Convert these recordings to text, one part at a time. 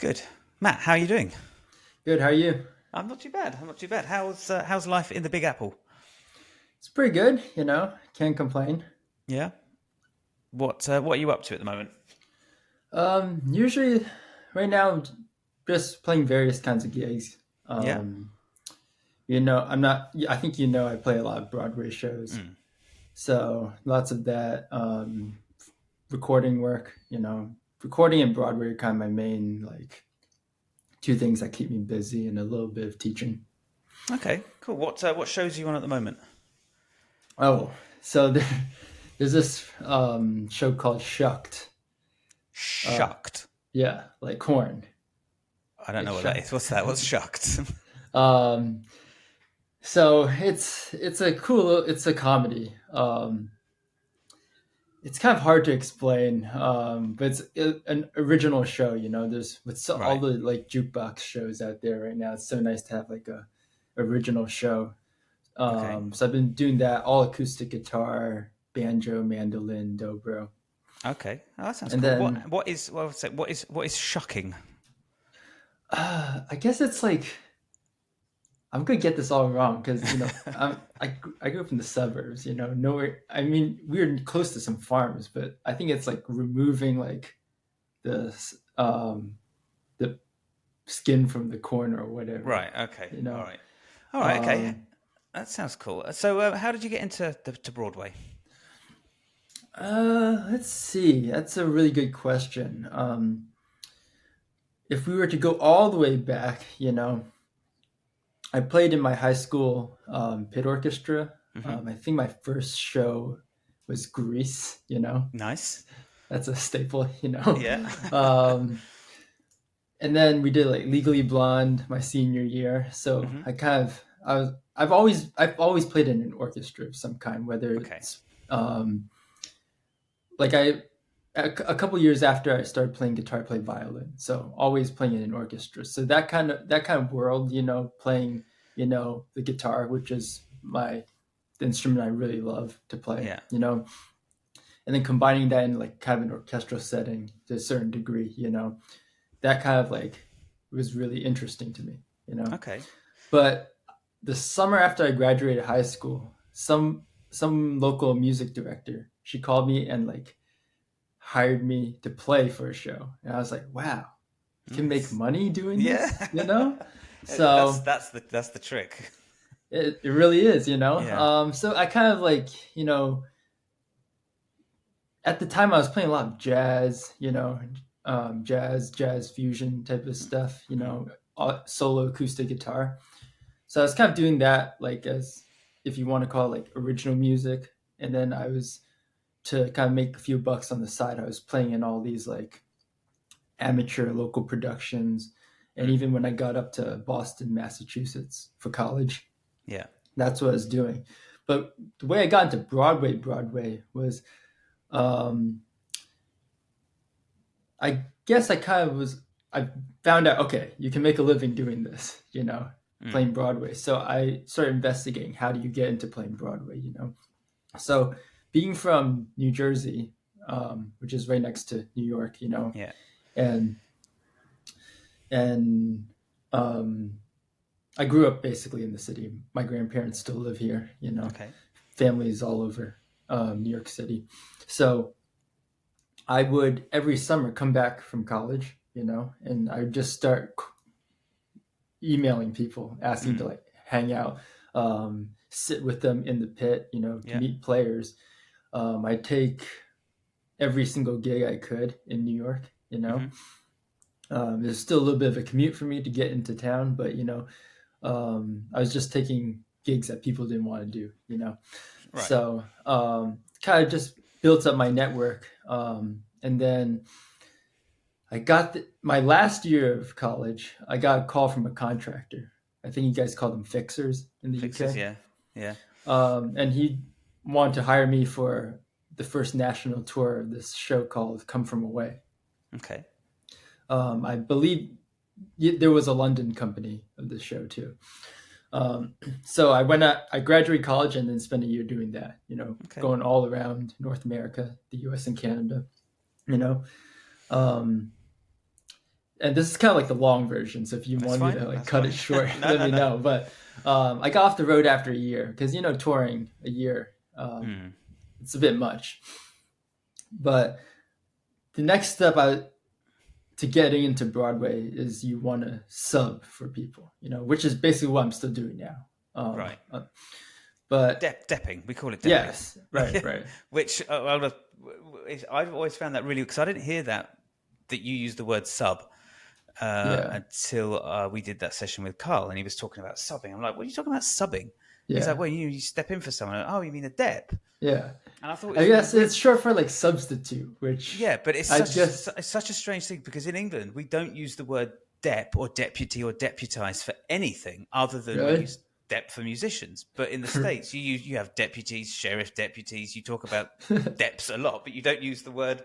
Good. Matt, how are you doing? Good, how are you? I'm not too bad. I'm not too bad. How's life in the Big Apple? It's pretty good, can't complain. Yeah. What are you up to at the moment? Usually, right now, just playing various kinds of gigs. Yeah. Um, I think I play a lot of Broadway shows. Mm. So lots of that, recording work, recording and Broadway are kind of my main, like, two things that keep me busy and a little bit of teaching. Okay. Cool. What shows are you on at the moment? Oh, so there's this show called Shucked. Uh, Shucked. yeah, like corn, I don't like know what that is. shucked. What's that? What's shucked? Um, so it's a comedy. It's kind of hard to explain, but an original show. There's all Right. the like jukebox shows out there right now. It's so nice to have like a original show. Okay. So I've been doing that all acoustic guitar, banjo, mandolin, dobro, Okay. Oh, that sounds and cool. then What is shocking? I guess it's like I'm gonna get this all wrong because I grew up in the suburbs. Nowhere. I mean, we were close to some farms, but I think it's like removing like the the skin from the corn or whatever. Right. Okay. You All know. right. All right. Okay. Um, That sounds cool. So, how did you get into to Broadway? let's see. That's a really good question. If we were to go all the way back, I played in my high school pit orchestra. Hmm. I think my first show was Grease. Nice. That's a staple. Yeah. um, and then we did like Legally Blonde my senior year. So Hmm. I've always played in an orchestra of some kind, whether Okay. it's like a couple years after I started playing guitar, I played violin. So always playing in an orchestra. So that kind of world, playing, the guitar, which is the instrument I really love to play, Yeah. and then combining that in like kind of an orchestral setting to a certain degree, that kind of like was really interesting to me. Okay. But the summer after I graduated high school, some local music director, she called me and like hired me to play for a show. And I was like, wow, you can make Nice. money doing Yeah. this. that's So that's the trick. it really is. Yeah. So I kind of like, at the time I was playing a lot of jazz, jazz fusion type of stuff, Hmm. solo acoustic guitar. So I was kind of doing that, like, as if you want to call it like original music. And then I was to kind of make a few bucks on the side. I was playing in all these like amateur local productions. And Mm. even when I got up to Boston, Massachusetts for college, Yeah. that's what I was doing. But the way I got into Broadway was, um, I guess I found out, okay, you can make a living doing this, Mm. playing Broadway. So I started investigating how do you get into playing Broadway. So being from New Jersey, which is right next to New York, Yeah. and and um, I grew up basically in the city. My grandparents still live here. Okay. Families all over New York City. So I would every summer come back from college, and I would just start emailing people asking to Mm. like hang out, sit with them in the pit, to Yeah. meet players. I take every single gig I could in New York. Hmm. There's still a little bit of a commute for me to get into town, but I was just taking gigs that people didn't want to do. Right. So kind of just built up my network, and then my last year of college. I got a call from a contractor. I think you guys call them fixers in the Fixes. UK, Yeah. Yeah. and he wanted to hire me for the first national tour of this show called "Come From Away." Okay. I believe there was a London company of this show too. Um, so I graduated college and then spent a year doing that, Okay. going all around North America, the US and Canada, you know. Um, and this is kind of like the long version. So if you That's want me fine. to like That's cut fine. it short, No, let no, me no. know. But I got off the road after a year because touring a year, Mm, it's a bit much. But the next step to getting into Broadway is you want to sub for people, which is basically what I'm still doing now. right. But Depping. We call it depping. yes, right, right, Which I've always found that really because I didn't hear that you use the word sub yeah, until we did that session with Carl, and he was talking about subbing. I'm like, "What are you talking about subbing?" He's like, yeah, "Well, you step in for someone." Oh, you mean a dep? yeah. And I thought it I was really guess weird. it's short for like substitute, which Yeah, but I guess it's such a strange thing because in England we don't use the word dep or deputy or deputise for anything other than we really. use dep for musicians. But in the States, you have deputies, sheriff deputies. You talk about deps a lot, but you don't use the word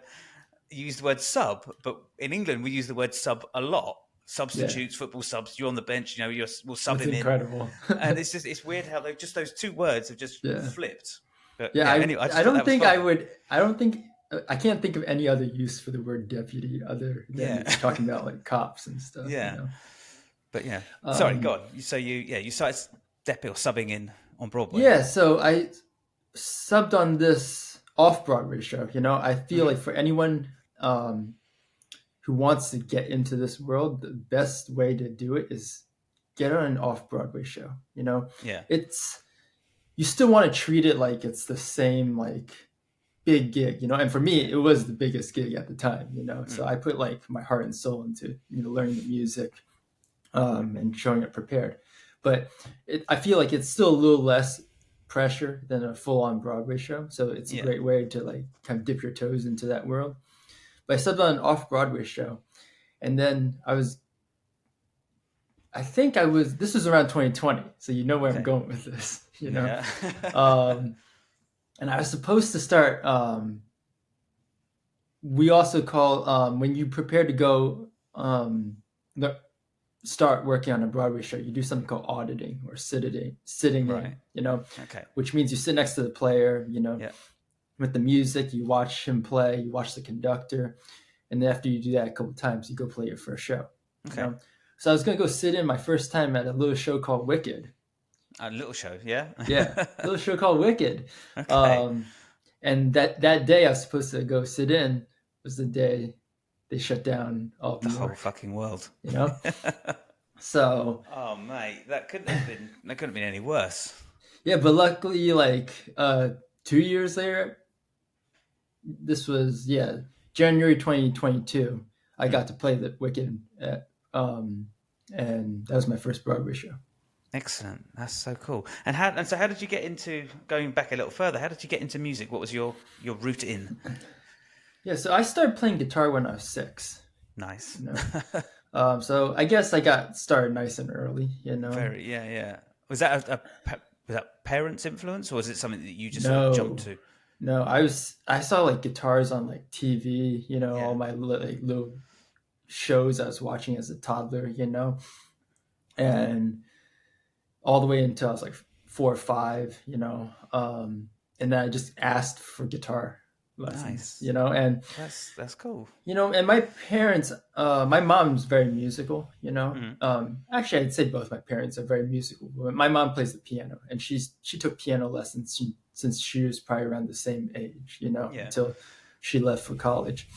sub. But in England, we use the word sub a lot. Yeah, Substitutes, football subs. You're on the bench. We'll sub that's him in, incredible. and it's weird how those two words have just Yeah. flipped. But Yeah, yeah, anyway, I I just thought don't that was think fun. I don't think I can't think of any other use for the word deputy other than Yeah, if you're talking about like cops and stuff. yeah. But yeah, sorry, Um, go on. So you started stepping or subbing in on Broadway. yeah, so I subbed on this off Broadway show. I feel Hmm. like for anyone um, who wants to get into this world, the best way to do it is get on an off Broadway show. Yeah. It's you still want to treat it like it's the same like big gig, and for me it was the biggest gig at the time. So Mm. I put like my heart and soul into learning the music, and showing it prepared. But I feel like it's still a little less pressure than a full-on Broadway show, so it's a Yeah. great way to like kind of dip your toes into that world. But I subbed on an off-Broadway show, and then I think this was around 2020, so you know where I'm Okay. going with this. Yeah. um, and I was supposed to start. We also call when you prepare to go start working on a Broadway show, you do something called auditing or sitting Right. in, Okay. which means you sit next to the player, Yeah. with the music, you watch him play, you watch the conductor, and then after you do that a couple times, you go play your first show. You Okay. know, so I was gonna go sit in my first time at a little show called Wicked. A little show. Yeah. Yeah, little show called Wicked. Okay. Um, and that day I was supposed to go sit in was the day they shut down all of The New whole York. fucking world. You know, so Oh mate, that couldn't have been any worse. yeah, but luckily, like 2 years later, this was January 2022. I Mm. got to play the Wicked, and that was my first Broadway show. Excellent. That's so cool. And so how did you get into going back a little further? How did you get into music? What was your route in? Yeah, so I started playing guitar when I was 6. Nice. You so I guess I got started nice and early. Very, yeah, yeah. Was that was that parents' influence, or was it something that you just sort of jumped No, to? no, I saw like guitars on like TV. All Yeah. my like little shows I was watching as a toddler. And all the way until I was like 4 or 5. And then I just asked for guitar lessons. Nice. And That's cool. and my parents, my mom's very musical. Mm. Actually, I'd say both my parents are very musical. But my mom plays the piano, and she took piano lessons since she was probably around the same age. Yeah. Until she left for college.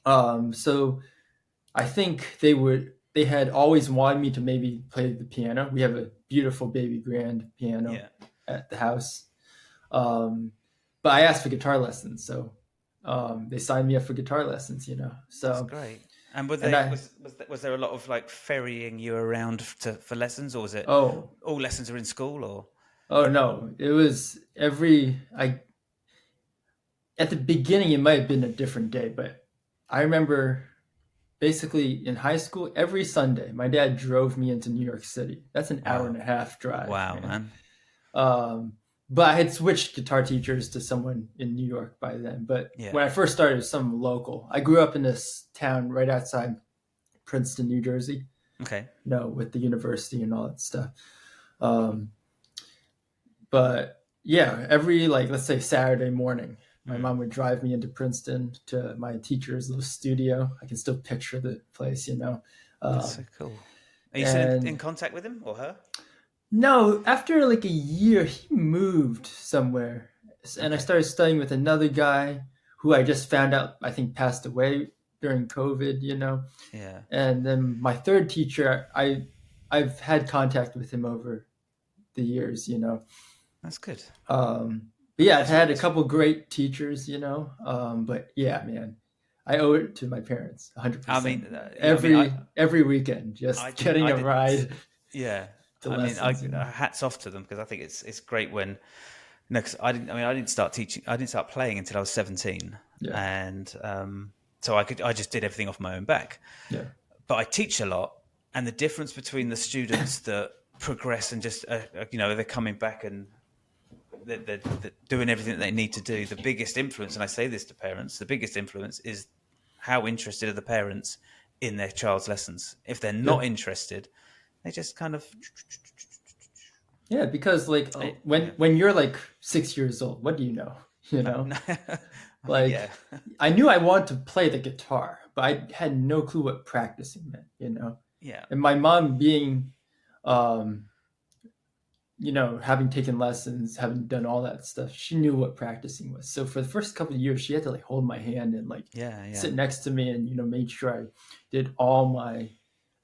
So I think they had always wanted me to maybe play the piano. We have a beautiful baby grand piano Yeah. at the house. But I asked for guitar lessons, so they signed me up for guitar lessons. That's So great. And were and they I was there a lot of like ferrying you around for lessons, or was it oh all lessons are in school, or oh no, it was I at the beginning it might have been a different day, but I remember basically in high school every Sunday my dad drove me into New York City. That's an hour wow, and a half drive, wow, man. man, But I had switched guitar teachers to someone in New York by then. But yeah, when I first started, it was some local. I grew up in this town right outside Princeton, New Jersey, okay, with the university and all that stuff. But yeah, every like let's say Saturday morning, My mom would drive me into Princeton to my teacher's little studio. I can still picture the place, you know. That's so cool. Are you still in And contact with him or her? no, after like a year, he moved somewhere. And I Okay. started studying with another guy who I just found out, I think, passed away during COVID, you know. Yeah. And then my third teacher, I've had contact with him over the years, you know. That's good. But yeah, I've That's what had a couple great teachers, you know. But yeah, man, I owe it to my parents, I 100%. mean, yeah, I mean, Every weekend, I just didn't, getting I a didn't, ride yeah. to I mean, lessons, you know. hats off to them because I think it's great when, no, because I didn't start teaching, I didn't start playing until I was 17, Yeah, and so I just did everything off my own back. yeah, But I teach a lot, and the difference between the students that progress and just, they're coming back and they're doing everything that they need to do. The biggest influence, and I say this to parents, the biggest influence is how interested are the parents in their child's lessons. If they're yeah. not interested, they just kind of Yeah, because like yeah. when you're like 6 years old, what do you know? You No, know, no. I mean, like yeah, I knew I wanted to play the guitar, but I had no clue what practicing meant. You know, yeah, and my mom being, um, you know, having taken lessons, having done all that stuff, she knew what practicing was. So for the first couple of years, she had to like hold my hand and like yeah, yeah, sit next to me and you know made sure I did all my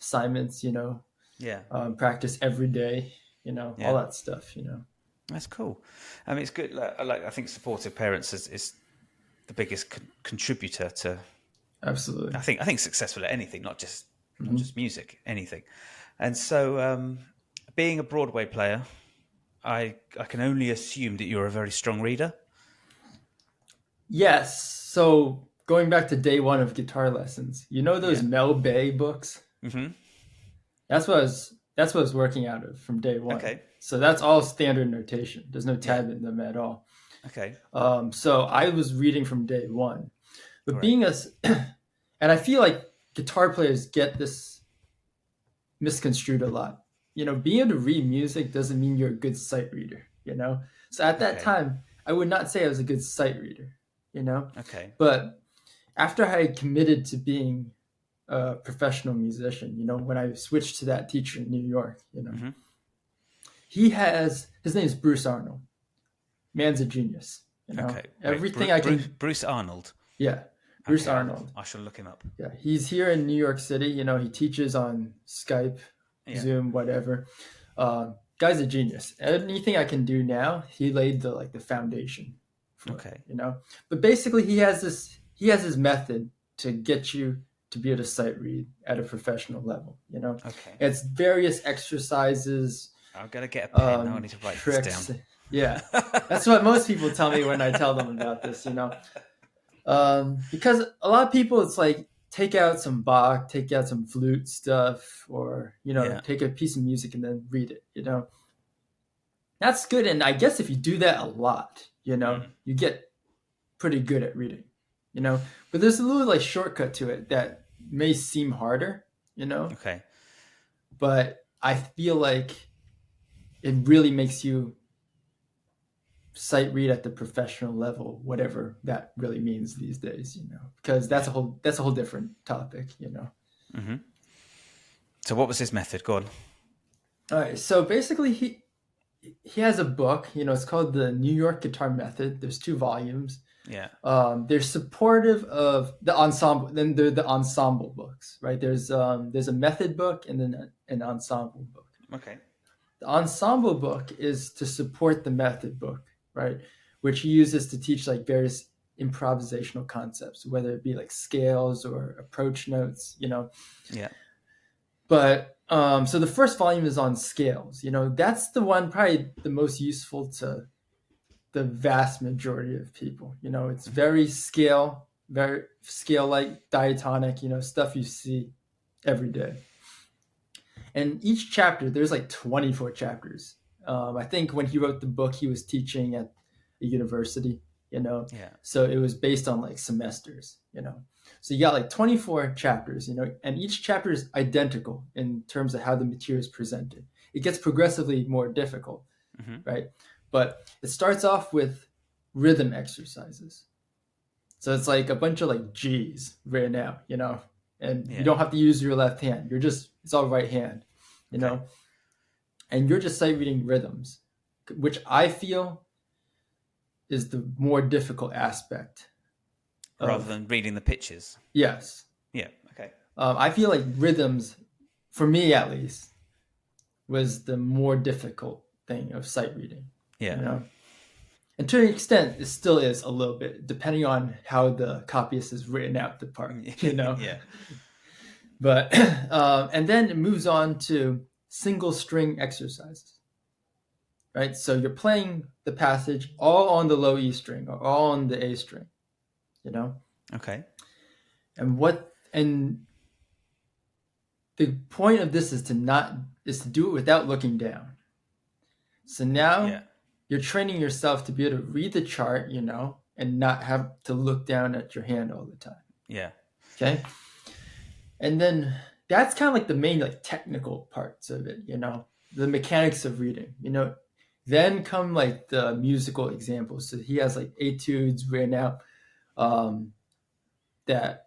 assignments. You know, yeah, practice every day. You know, all yeah. that stuff. You know, That's cool. I mean, it's good. Like I think supportive parents is the biggest contributor to. absolutely. I think successful at anything, not Mm-hmm. just music, anything. And so, being a Broadway player, I can only assume that you're a very strong reader. Yes. So going back to day one of guitar lessons, you know those Yeah. Mel Bay books? Hmm. That's what I was working out of from day one. Okay. So that's all standard notation. There's no Yeah. tab in them at all. Okay. So I was reading from day one. But Great. being a, and I feel like guitar players get this misconstrued a lot. You know, being able to read music doesn't mean you're a good sight reader, you know? So at that Okay. time, I would not say I was a good sight reader, you know? Okay. But after I committed to being a professional musician, you know, when I switched to that teacher in New York, you know, Hmm. his name is Bruce Arnold. Man's a genius, you know. Okay. Wait. Everything I can, Bruce Arnold. yeah, Bruce Okay. Arnold. I shall look him up. Yeah, he's here in New York City. You know, he teaches on Skype, Yeah. Zoom, whatever. Guy's a genius. Anything I can do now, he laid the foundation for. Okay. You know, but basically he has his method to get you to be able to sight read at a professional level. You know, Okay. it's various exercises, I'm gonna get a pen. I need to write tricks. this down. Yeah, that's what most people tell me when I tell them about this. You know, because a lot of people, it's like take out some Bach, take out some flute stuff, or you know, Yeah. take a piece of music and then read it. You know, that's good, and I guess if you do that a lot, you know, you get pretty good at reading. You know, but there's a little like shortcut to it that may seem harder. You know, Okay. but I feel like it really makes you sight read at the professional level, whatever that really means these days, you know, because that's a whole different topic, you know. Hmm. So, what was his method? Go on. All right, so basically he has a book, you know, it's called the New York Guitar Method. There's 2 volumes. Yeah. They're supportive of the ensemble. Then they're the ensemble books, right? There's a method book and then an ensemble book. Okay. The ensemble book is to support the method book, right? Which he uses to teach like various improvisational concepts, whether it be like scales or approach notes, you know. Yeah. But so the first volume is on scales, you know, that's the one probably the most useful to the vast majority of people. You know, it's very scale like diatonic, you know, stuff you see every day. And each chapter, there's like 24 chapters. I think when he wrote the book, he was teaching at a university, you know, Yeah. so it was based on like semesters, you know. So you got like 24 chapters, you know, and each chapter is identical in terms of how the material is presented. It gets progressively more difficult, Hmm. right? But it starts off with rhythm exercises. So it's like a bunch of like G's written out, and you don't have to use your left hand. It's all right hand, and you're just sight reading rhythms, which I feel is the more difficult aspect. Rather than reading the pitches. Yes. Yeah. Okay. I feel like rhythms, for me at least, was the more difficult thing of sight reading. Yeah. And to an extent, it still is a little bit, depending on how the copyist has written out the part, Yeah. But, and then it moves on to single string exercises, right? So you're playing the passage all on the low E string or all on the A string, Okay. And the point of this is to do it without looking down. So now you're training yourself to be able to read the chart, and not have to look down at your hand all the time. Yeah. Okay. And then that's kind of like the main like technical parts of it, the mechanics of reading, Then come like the musical examples. So he has like etudes written out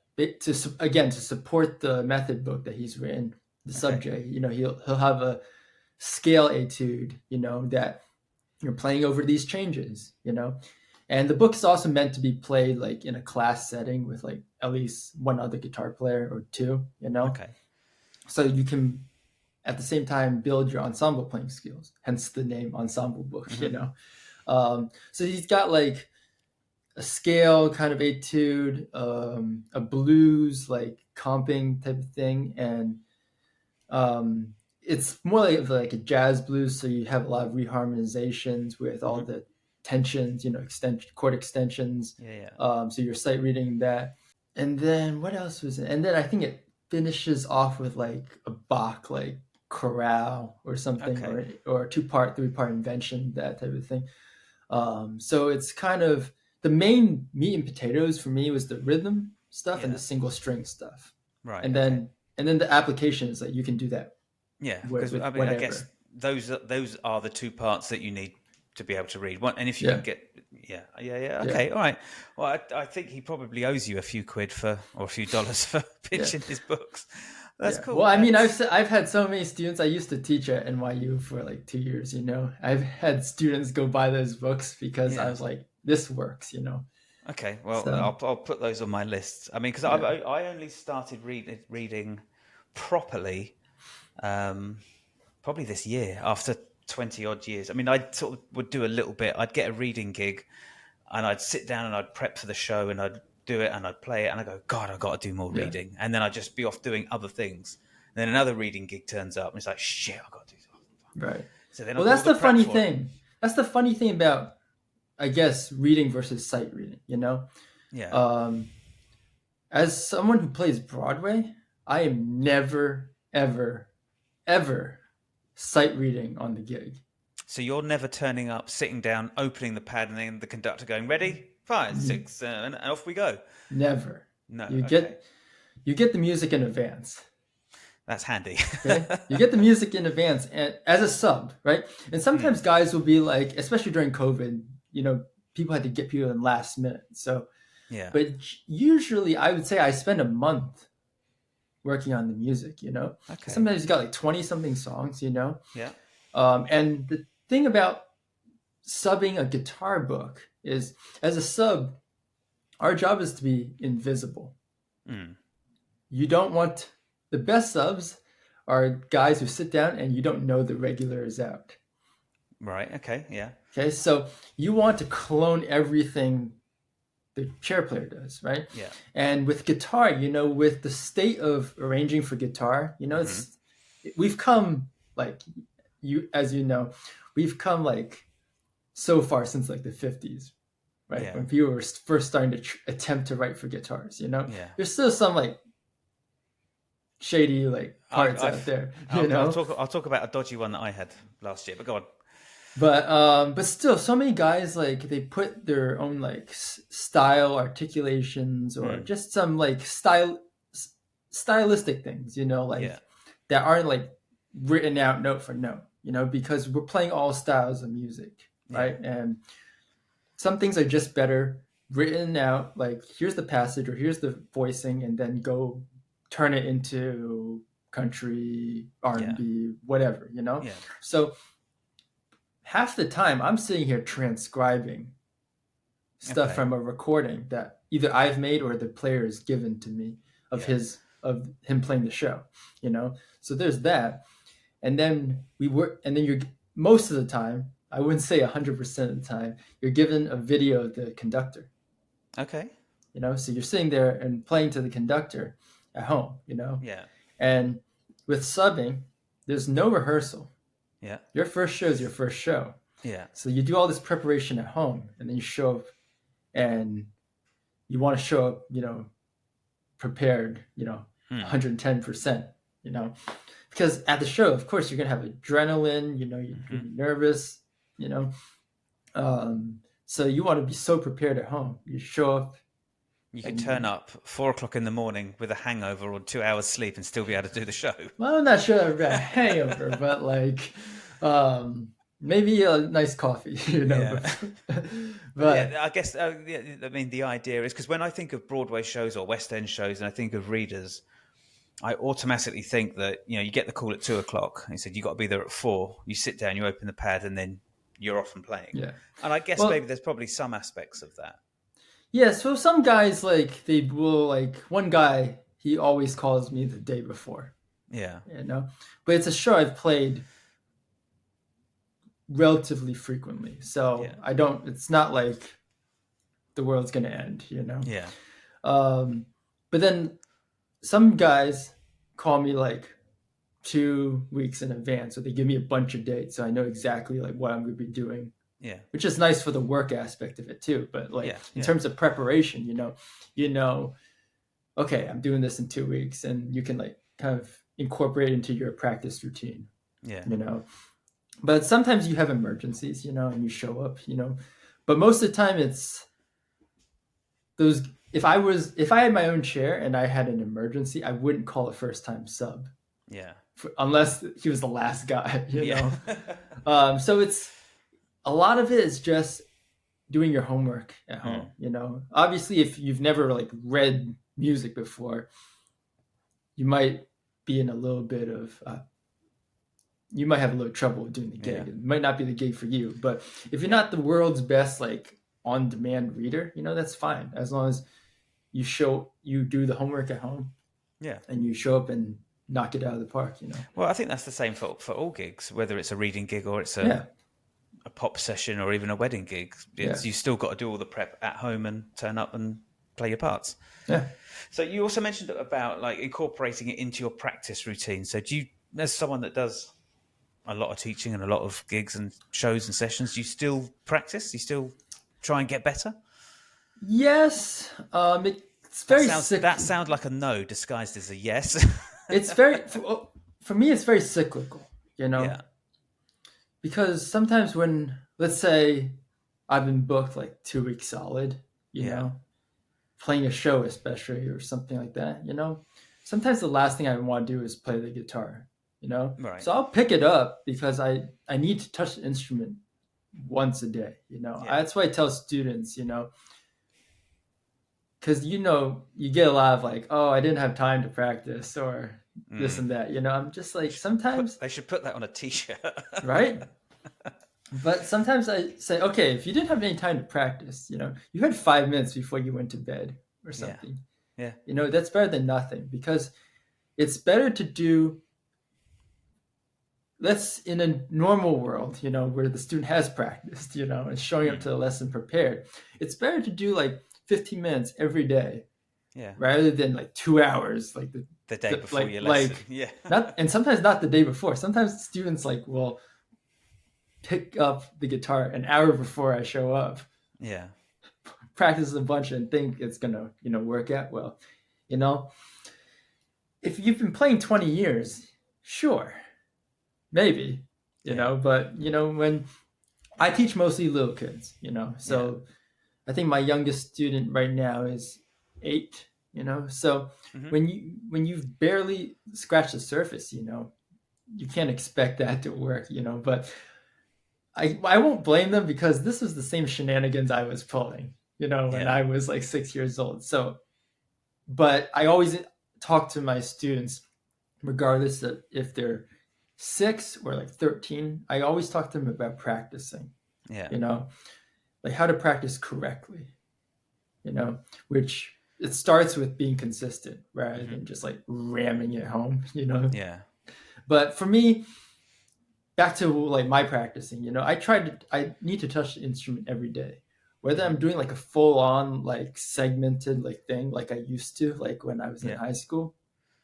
to support the method book that he's written. The subject, he'll have a scale etude, that you're playing over these changes, And the book is also meant to be played like in a class setting with like at least one other guitar player or two, Okay. So you can at the same time build your ensemble playing skills, hence the name ensemble book, So he's got like a scale kind of etude, a blues like comping type of thing, and it's more like a jazz blues, so you have a lot of reharmonizations with all the tensions, chord extensions. So you're sight reading that. And then what else was it? And then I think it finishes off with like a Bach like chorale or something, or a 2-part, 3-part invention, that type of thing. So it's kind of the main meat and potatoes for me was the rhythm stuff and the single string stuff. Right. And then the applications that you can do that. Yeah, because I guess those are the 2 parts that you need to be able to read. And if you can get, okay, all right. Well, I think he probably owes you a few quid or a few dollars for pitching his books. That's cool. Well, I mean, I've had so many students. I used to teach at NYU for like 2 years. I've had students go buy those books because I was like, this works. Okay, well, so, I'll put those on my list. I mean, because I only started reading properly. Probably this year, after 20 odd years. I mean, I sort of would do a little bit. I'd get a reading gig and I'd sit down and I'd prep for the show and I'd do it and I'd play it and I go, God, I've got to do more reading. And then I'd just be off doing other things. And then another reading gig turns up and it's like, shit, I've got to do something. Right. So then that's the funny thing. That's the funny thing about, I guess, reading versus sight reading, Yeah. As someone who plays Broadway, I am never, ever, ever sight reading on the gig. So you're never turning up, sitting down, opening the pad, and then the conductor going, ready, 5, 6, 7, and off we go. Never. No. You get the music in advance. That's handy. Okay? You get the music in advance and as a sub, right? And sometimes guys will be like, especially during COVID, people had to get people in last minute. So, but usually I would say I spend a month working on the music, Okay. Sometimes you got like 20 something songs, Yeah. And the thing about subbing a guitar book is, as a sub, our job is to be invisible. You don't want, the best subs are guys who sit down and you don't know the regular is out. Right. Okay. Yeah. Okay. So you want to clone everything the chair player does, right? Yeah. And with guitar, with the state of arranging for guitar, we've come like we've come like so far since like the 50s, right? Yeah. When people were first starting to attempt to write for guitars, Yeah. There's still some like shady like parts out there, I'll talk about a dodgy one that I had last year, but go on. But still, so many guys like they put their own like style articulations or just some like stylistic things, that aren't like written out note for note, because we're playing all styles of music, right? And some things are just better written out. Like here's the passage or here's the voicing, and then go turn it into country, R&B, whatever, you know. Yeah. So half the time I'm sitting here transcribing stuff Okay. from a recording that either I've made or the player has given to me of him playing the show, you know. So there's that, and then you're most of the time, I wouldn't say 100% of the time, you're given a video of the conductor. Okay. You know, so you're sitting there and playing to the conductor at home, you know. Yeah. And with subbing, there's no rehearsal. Yeah. Your first show is your first show. Yeah. So you do all this preparation at home, and then you show up, and you want to show up, you know, prepared, you know, 110%, you know, because at the show, of course, you're going to have adrenaline, you know, you're going to be nervous, you know. So you want to be so prepared at home. You show up. You could turn up 4:00 in the morning with a hangover or 2 hours sleep and still be able to do the show. Well, I'm not sure about a hangover, but like maybe a nice coffee, you know. Yeah. But yeah, I guess, I mean, the idea is, because when I think of Broadway shows or West End shows and I think of readers, I automatically think that, you know, you get the call at 2:00. He said, you got to be there at 4. You sit down, you open the pad, and then you're off and playing. yeah. And I guess maybe there's probably some aspects of that. Yeah, so some guys, like, they will, like, one guy, he always calls me the day before. Yeah. You know? But it's a show I've played relatively frequently. So it's not like the world's going to end, you know? Yeah. But then some guys call me, like, 2 weeks in advance. So they give me a bunch of dates. So I know exactly, like, what I'm going to be doing. Yeah. Which is nice for the work aspect of it too. But like in terms of preparation, you know, okay, I'm doing this in 2 weeks, and you can like kind of incorporate it into your practice routine. Yeah. You know. But sometimes you have emergencies, you know, and you show up, you know. But most of the time it's those if I had my own chair and I had an emergency, I wouldn't call a first time sub. Yeah. Unless he was the last guy, you know. So it's a lot of it is just doing your homework at home, you know. Obviously, if you've never like read music before, you might be in a little bit of you might have a little trouble doing the gig. Yeah. It might not be the gig for you, but if you're not the world's best like on-demand reader, you know, that's fine as long as you do the homework at home. Yeah. And you show up and knock it out of the park, you know. Well, I think that's the same for all gigs, whether it's a reading gig or it's a pop session or even a wedding gig. You still got to do all the prep at home and turn up and play your parts. Yeah. So you also mentioned about like incorporating it into your practice routine. So as someone that does a lot of teaching and a lot of gigs and shows and sessions, do you still practice? Do you still try and get better? Yes. It's very that sounds like a no disguised as a yes. It's very for me it's very cyclical, you know. Yeah. Because sometimes when, let's say, I've been booked like 2 weeks solid, you know, playing a show especially or something like that, you know, sometimes the last thing I want to do is play the guitar, you know. Right. So I'll pick it up because I need to touch the instrument once a day, you know. That's why I tell students, you know, because, you know, you get a lot of like, oh, I didn't have time to practice or this and that, you know. I'm just like, sometimes they should put that on a t-shirt. Right? But sometimes I say, okay, if you didn't have any time to practice, you know, you had 5 minutes before you went to bed or something. Yeah. You know, that's better than nothing, because it's better to do, in a normal world, you know, where the student has practiced, you know, and showing up to the lesson prepared. It's better to do like 15 minutes every day. Yeah. Rather than like 2 hours, like the day before your lesson. And sometimes not the day before. Sometimes students like will pick up the guitar an hour before I show up. Yeah. Practice a bunch and think it's gonna, you know, work out well. You know, if you've been playing 20 years, sure, maybe, you know, but you know, when I teach mostly little kids, you know, so I think my youngest student right now is 8. You know, so when you've barely scratched the surface, you know, you can't expect that to work, you know. But I won't blame them because this was the same shenanigans I was pulling, when Yeah. I was like 6 years old. So, but I always talk to my students, regardless of if they're 6 or like 13. I always talk to them about practicing, Yeah. like how to practice correctly, which it starts with being consistent rather than just like ramming it home. Yeah. But for me, back to like my practicing, I need to touch the instrument every day. Whether I'm doing like a full on like segmented like thing like I used to like when I was in Yeah. high school,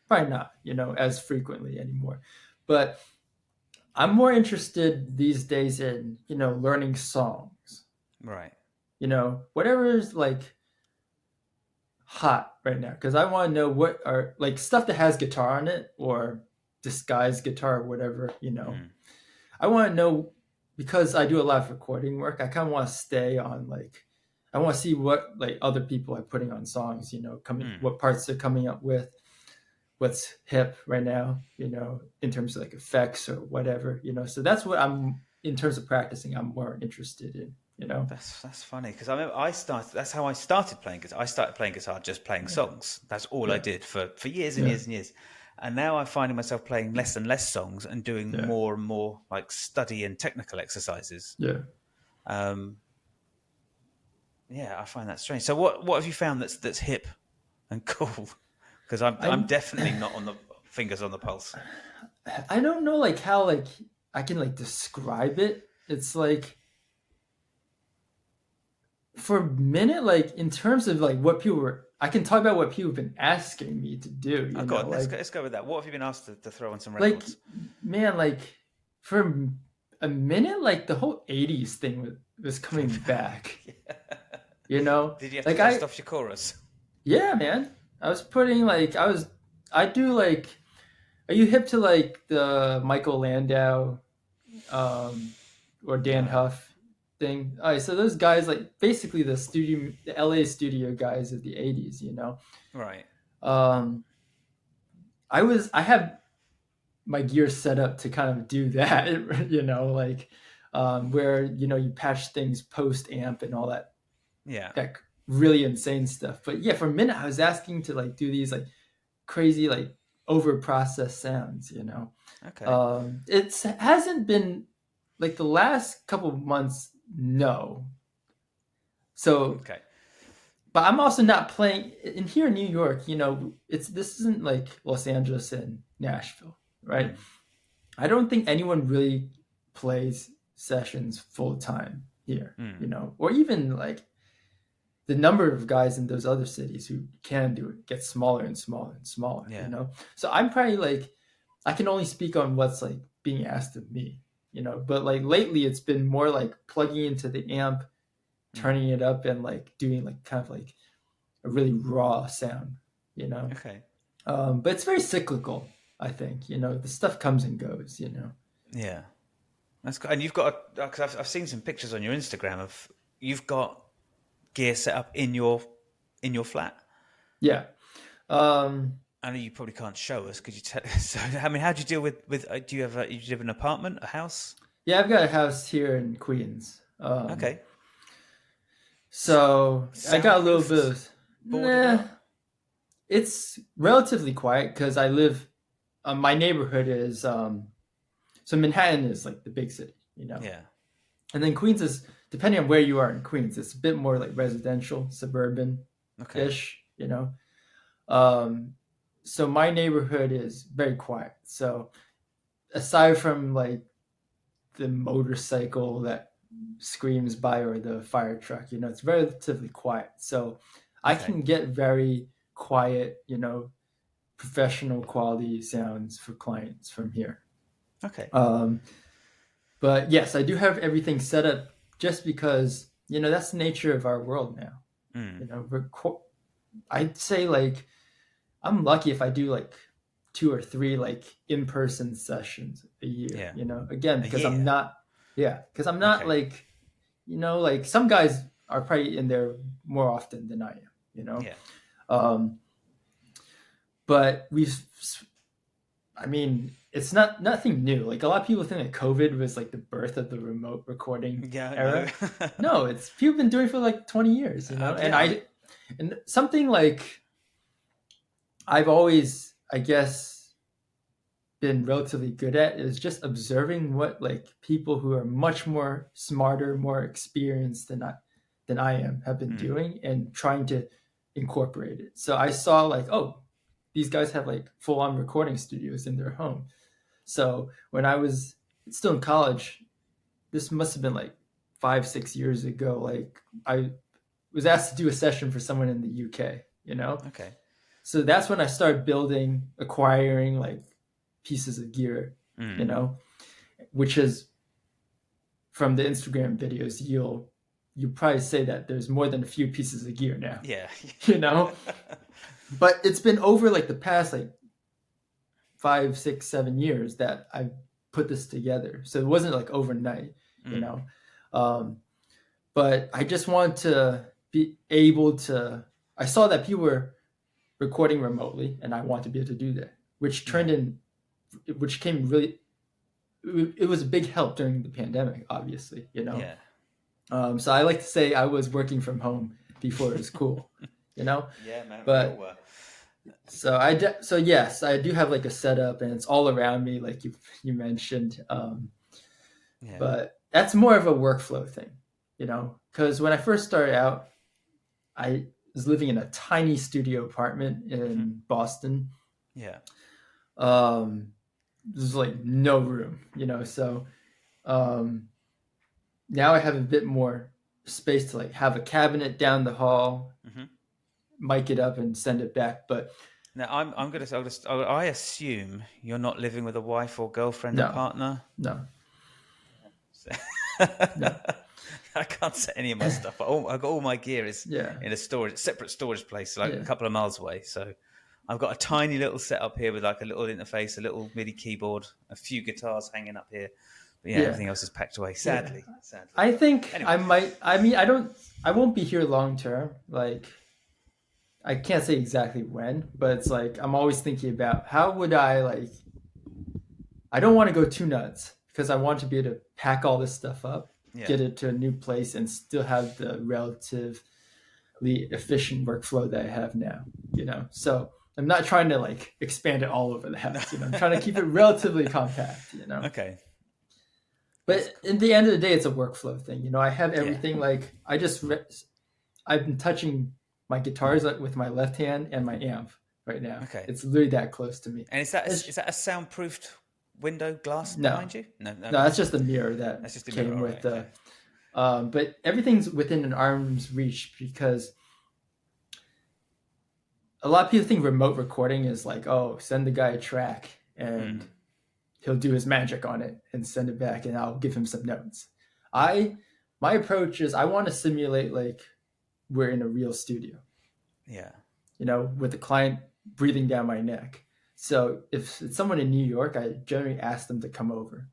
probably not, as frequently anymore. But I'm more interested these days in, learning songs, Right. whatever is like hot right now. Because I want to know what are like stuff that has guitar on it or disguised guitar or whatever. Mm. I want to know because I do a lot of recording work. I kind of want to stay on like, I want to see what like other people are putting on songs, coming, Mm. what parts they're coming up with, what's hip right now, in terms of like effects or whatever. So that's what I'm in terms of practicing. I'm more interested in. That's funny because I remember I started. That's how I started playing guitar. I started playing guitar just playing songs. That's all I Yeah, did for years and yeah, years and years. And now I'm finding myself playing less and less songs and doing yeah, more and more like study and technical exercises. yeah. Um, yeah, I find that strange. So what have you found that's hip and cool? Because I'm I definitely not on the fingers on the pulse. I don't know like how like I can like describe it. It's like for a minute, like in terms of like what people were, I can talk about what people have been asking me to do. Oh, go on, let's go with that. What have you been asked to throw on some Like records? man, like for a minute, like the whole '80s thing was coming back. You know, Did you have to like dust off your chorus? yeah, man. I was putting like I do like. Are you hip to like the Michael Landau, or Dan No. Huff thing? All right, so those guys like basically the LA studio guys of the '80s. Right. Um, I have my gear set up to kind of do that, like where you patch things post amp and all Yeah. that really insane stuff. But yeah, for a minute I was asking to like do these like crazy like over processed sounds. Okay. It hasn't been like the last couple of months, no. So, Okay. but I'm also not playing in here in New York. This isn't like Los Angeles and Nashville, right? Mm. I don't think anyone really plays sessions full time here, Mm. or even like the number of guys in those other cities who can do it gets smaller and smaller and smaller, Yeah. So I'm probably like, I can only speak on what's like being asked of me, but like lately it's been more like plugging into the amp, turning it up and like doing like kind of like a really raw sound. Okay. But it's very cyclical, I think, the stuff comes and goes. Yeah. That's good. And you've got because I've seen some pictures on your Instagram of you've got gear set up in your flat. Yeah. I know you probably can't show us. Could you tell? So, I mean, how do you deal with do you have you live in an apartment, a house? Yeah, I've got a house here in Queens. Okay. So I got a little bit Soundproofed, of, boarded nah, up. it's relatively quiet because I live, my neighborhood is, so Manhattan is like the big city. Yeah. And then Queens is, depending on where you are in Queens, it's a bit more like residential, Okay. suburban-ish. So my neighborhood is very quiet. So aside from like the motorcycle that screams by or the fire truck, it's relatively quiet. So I Okay. can get very quiet, professional quality sounds for clients from here. Okay. But yes, I do have everything set up just because, that's the nature of our world now. Mm. I'd say like I'm lucky if I do like 2 or 3 like in-person sessions a year, Yeah. again, A because I'm year. not, yeah, because I'm not Okay. like, like some guys are probably in there more often than I am. Yeah. Um, but we've I mean, it's nothing new. Like a lot of people think that COVID was like the birth of the remote recording Yeah, no. era. No, it's people been doing it for like 20 years, Yeah, I mean, and something like I've always, I guess, been relatively good at is just observing what like people who are much more smarter, more experienced than I am have been doing and trying to incorporate it. So I saw like, oh, these guys have like full on recording studios in their home. So when I was still in college, this must have been like 5, 6 years ago. Like I was asked to do a session for someone in the UK, okay. So that's when I started acquiring like pieces of gear, you know, which is from the Instagram videos, you probably say that there's more than a few pieces of gear now, Yeah. you know, but it's been over like the past like 5, 6, 7 years that I put this together. So it wasn't like overnight, you know. Um, but I just wanted to be able to. I saw that people were recording remotely, and I want to be able to do that, which came really. It was a big help during the pandemic, obviously, Yeah. So I like to say I was working from home before it was cool, you know. Yeah, man, we all But were. so yes, I do have like a setup, and it's all around me, like you mentioned. Yeah. But that's more of a workflow thing, because when I first started out, I was living in a tiny studio apartment in Boston. Yeah. There's like no room, so um, now I have a bit more space to like have a cabinet down the hall, mic it up and send it back. But Now I'm gonna. I assume you're not living with a wife or girlfriend or no, partner. no, So- no, I can't set any of my stuff. I've got all my gear is yeah, in a separate storage place, like a yeah, couple of miles away. So I've got a tiny little setup here with like a little interface, a little MIDI keyboard, a few guitars hanging up here. But yeah, yeah. everything else is packed away. Yeah. Sadly. I think Anyway, I might. I mean, I won't be here long term. Like, I can't say exactly when, but it's like I'm always thinking about how would I like. I don't want to go too nuts because I want to be able to pack all this stuff up, yeah. get it to a new place, and still have the relatively efficient workflow that I have now. So I'm not trying to like expand it all over the house. I'm trying to keep it relatively compact. Okay. But in the end of the day, it's a workflow thing. I have Yeah. everything like I've been touching my guitars with my left hand and my amp right now. Okay. It's literally that close to me. And is that a soundproofed window glass No, behind you? No, no, that's just the mirror that that's just a came mirror. with Right, okay. But everything's within an arm's reach because a lot of people think remote recording is like, oh, send the guy a track and he'll do his magic on it and send it back and I'll give him some notes. My approach is I want to simulate like we're in a real studio. Yeah. With the client breathing down my neck. So if it's someone in New York, I generally ask them to come over.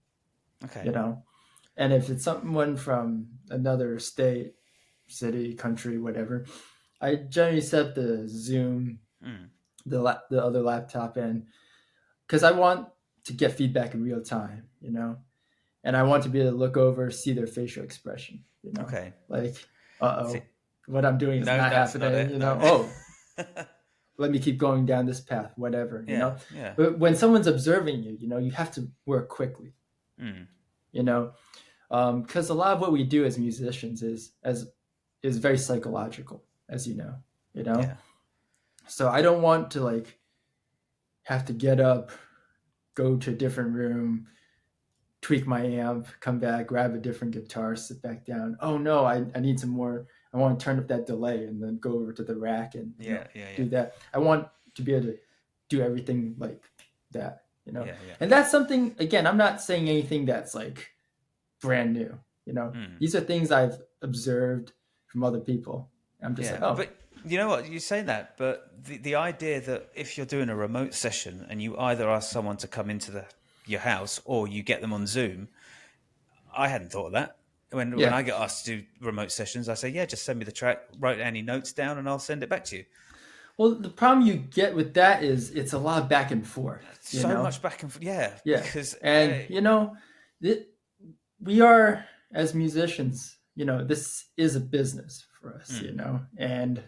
Okay. And if it's someone from another state, city, country, whatever, I generally set the Zoom, the other laptop in, because I want to get feedback in real time, and I want to be able to look over, see their facial expression, Okay. like, See, what I'm doing is no, not that's happening, not it. No. oh, let me keep going down this path, whatever, Yeah. Yeah. But when someone's observing you, you have to work quickly, because a lot of what we do as musicians is very psychological, as you know. Yeah. So I don't want to like have to get up, go to a different room, tweak my amp, come back, grab a different guitar, sit back down. Oh no, I need some more. I want to turn up that delay and then go over to the rack and do that. I want to be able to do everything like that, Yeah. And that's something, again, I'm not saying anything that's like brand new, These are things I've observed from other people. I'm just like, oh. But you know what? You say that, but the idea that if you're doing a remote session and you either ask someone to come into your house or you get them on Zoom, I hadn't thought of that. When I get asked to do remote sessions, I say, yeah, just send me the track, write any notes down, and I'll send it back to you. Well, the problem you get with that is it's a lot of back and forth. So much back and forth. Yeah, Yeah, because and we are, as musicians, this is a business for us, and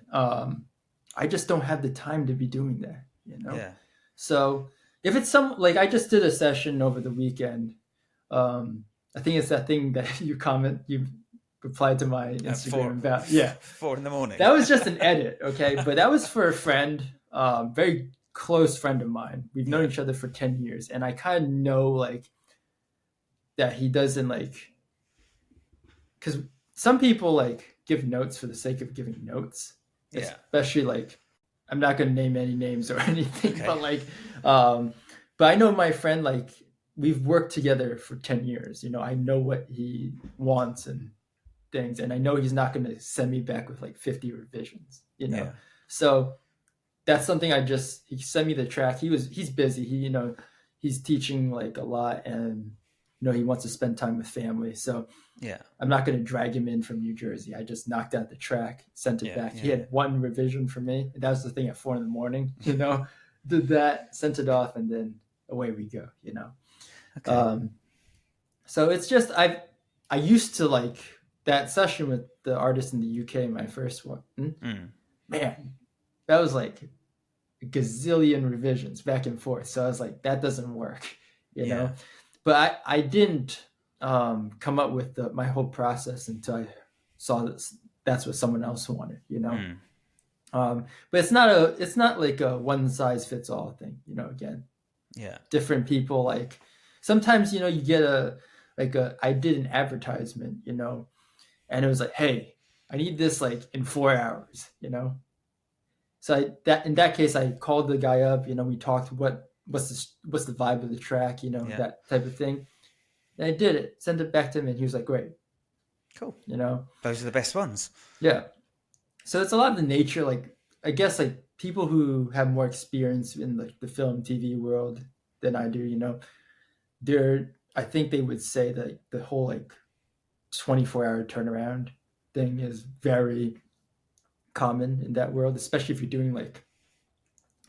I just don't have the time to be doing that. yeah, So if it's like I just did a session over the weekend. I think it's that thing that you replied to my Instagram about. Yeah, 4 a.m. that was just an edit, okay? But that was for a friend, very close friend of mine. We've known each other for 10 years, and I kind of know like that he doesn't like, because some people like give notes for the sake of giving notes, especially like I'm not going to name any names or anything, but like, but I know my friend, like we've worked together for 10 years. I know what he wants and things, and I know he's not going to send me back with like 50 revisions. So that's something he sent me the track. He's busy. He's teaching like a lot, and he wants to spend time with family. So I'm not going to drag him in from New Jersey. I just knocked out the track, sent it back. He had one revision for me. And that was the thing at 4 a.m. Did that, sent it off, and then away we go. Okay. So it's just I used to like that session with the artist in the UK, my first one. Man, that was like a gazillion revisions back and forth. So I was like, that doesn't work, know. But I didn't come up with my whole process until I saw that's what someone else wanted, But it's not like a one size fits all thing, again. Different people, like sometimes, you get I did an advertisement, and it was like, hey, I need this like in 4 hours, So in that case, I called the guy up, we talked what's the vibe of the track, that type of thing. And I did it, sent it back to him, and he was like, great. Cool. Those are the best ones. Yeah. So it's a lot of the nature, like, I guess, like, people who have more experience in, like, the film, TV world than I do, I think they would say that the whole, like, 24-hour turnaround thing is very common in that world, especially if you're doing, like,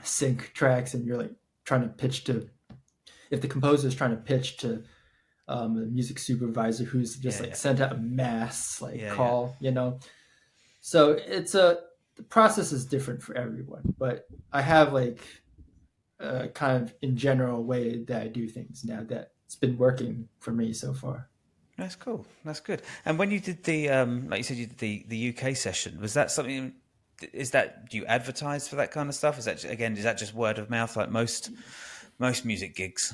sync tracks and you're, like, trying to pitch to, if the composer is trying to pitch to a music supervisor who's just sent out a mass call, So it's the process is different for everyone, but I have like a kind of in general way that I do things now that's been working for me so far. That's cool. That's good. And when you did the, like you said, you did the UK session, was that something? Do you advertise for that kind of stuff? Is that just word of mouth like most music gigs?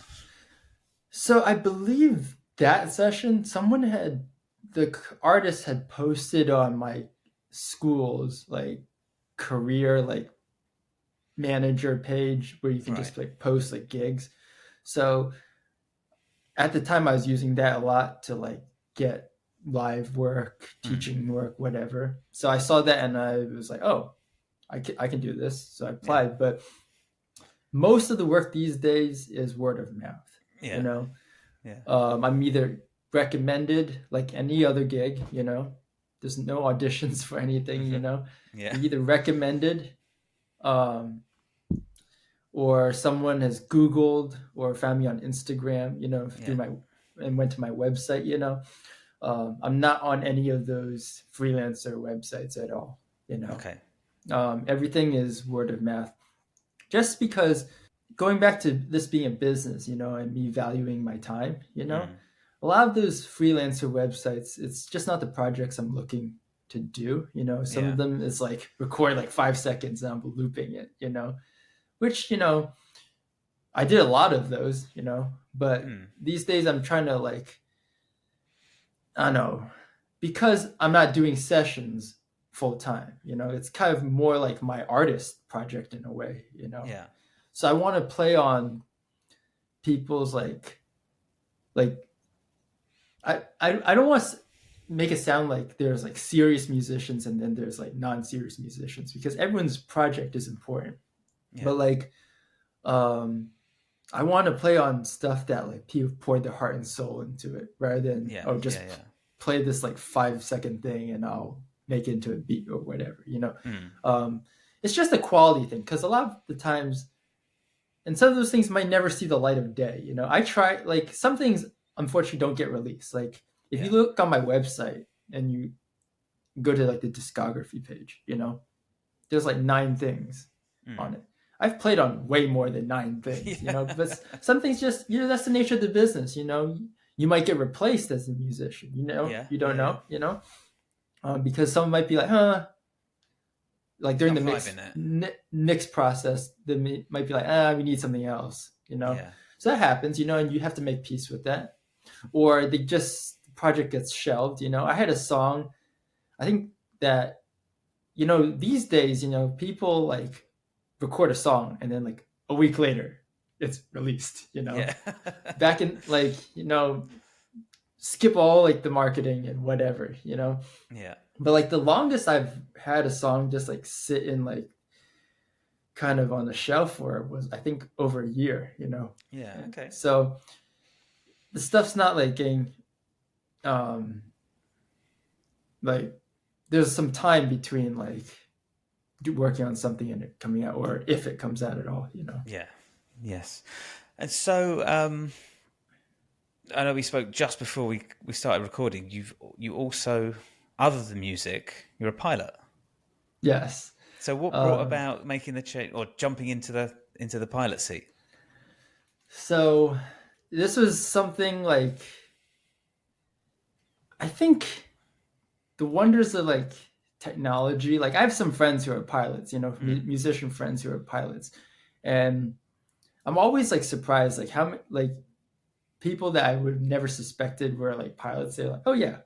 So I believe that session, the artist had posted on my school's like career like manager page where you can just like post like gigs. So at the time I was using that a lot to like get live work, teaching work, whatever. So I saw that and I was like, oh, I can do this. So I applied, but most of the work these days is word of mouth. I'm either recommended like any other gig, there's no auditions for anything, You're either recommended, or someone has Googled or found me on Instagram, and went to my website, I'm not on any of those freelancer websites at all, Okay. Everything is word of mouth, just because going back to this being a business, and me valuing my time, a lot of those freelancer websites, it's just not the projects I'm looking to do. Some of them is like record like 5 seconds and I'm looping it, which, I did a lot of those, but these days I'm trying to like, I don't know, because I'm not doing sessions full time, it's kind of more like my artist project in a way, So I want to play on people's like I don't want to make it sound like there's like serious musicians and then there's like non-serious musicians, because everyone's project is important. But like I want to play on stuff that like people poured their heart and soul into it, rather than play this like 5 second thing and I'll make it into a beat or whatever, it's just a quality thing, because a lot of the times, and some of those things might never see the light of day. I try, like, some things unfortunately don't get released. Like, if you look on my website and you go to like the discography page, there's like 9 things on it. I've played on way more than 9 things, but some things just, that's the nature of the business. You might get replaced as a musician, you don't know, because someone might be like, like during the mix process, they might be like, we need something else, So that happens, and you have to make peace with that. Or the project gets shelved, I had a song, I think that, these days, people like record a song and then like a week later it's released, Back in, like, skip all like the marketing and whatever, But like the longest I've had a song just like sit in like kind of on the shelf for was, I think, over a year, Yeah, okay. So the stuff's not like getting like there's some time between like working on something and it coming out, or if it comes out at all, Yeah. Yes. And so I know we spoke just before we started recording. You also, other than music, you're a pilot. Yes. So what brought about making the change or jumping into the pilot seat? So this was something like, I think the wonders of like technology. Like, I have some friends who are pilots, musician friends who are pilots, and I'm always like surprised, like how like people that I would have never suspected were like pilots. They're like, oh yeah,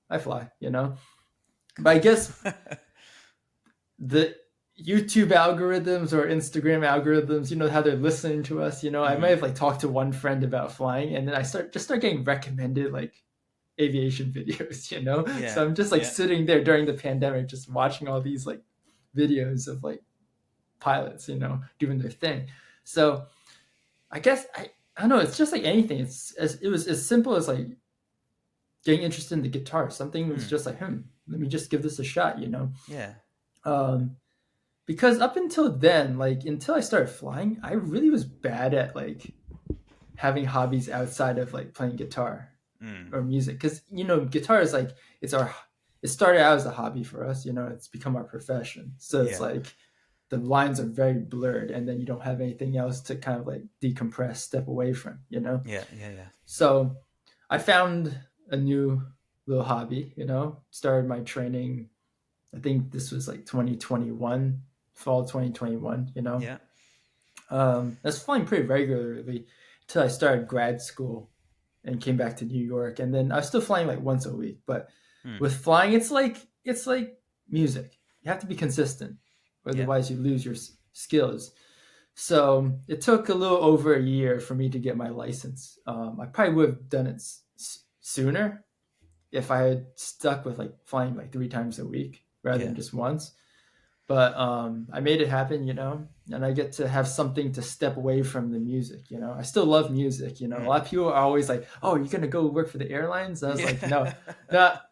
I fly, But I guess the YouTube algorithms or Instagram algorithms, how they're listening to us, I might have like talked to one friend about flying, and then I start getting recommended like aviation videos, Yeah, so I'm just like sitting there during the pandemic just watching all these like videos of like pilots, doing their thing. So I guess I don't know, it's just like anything. It was as simple as like getting interested in the guitar. Something was just like, let me just give this a shot, Yeah. Because up until then, like until I started flying, I really was bad at like having hobbies outside of like playing guitar or music. Because guitar is like, it started out as a hobby for us, it's become our profession. So it's like the lines are very blurred, and then you don't have anything else to kind of like decompress, step away from, Yeah. So I found a new little hobby, started my training. I think this was like 2021, fall 2021, Yeah. I was flying pretty regularly until I started grad school and came back to New York. And then I was still flying like once a week. But with flying, it's like music. You have to be consistent, otherwise you lose your skills. So it took a little over a year for me to get my license. I probably would have done it sooner if I had stuck with like flying like 3 times a week rather than just once. But I made it happen, and I get to have something to step away from the music, I still love music, A lot of people are always like, oh, you're going to go work for the airlines? And I was like, no,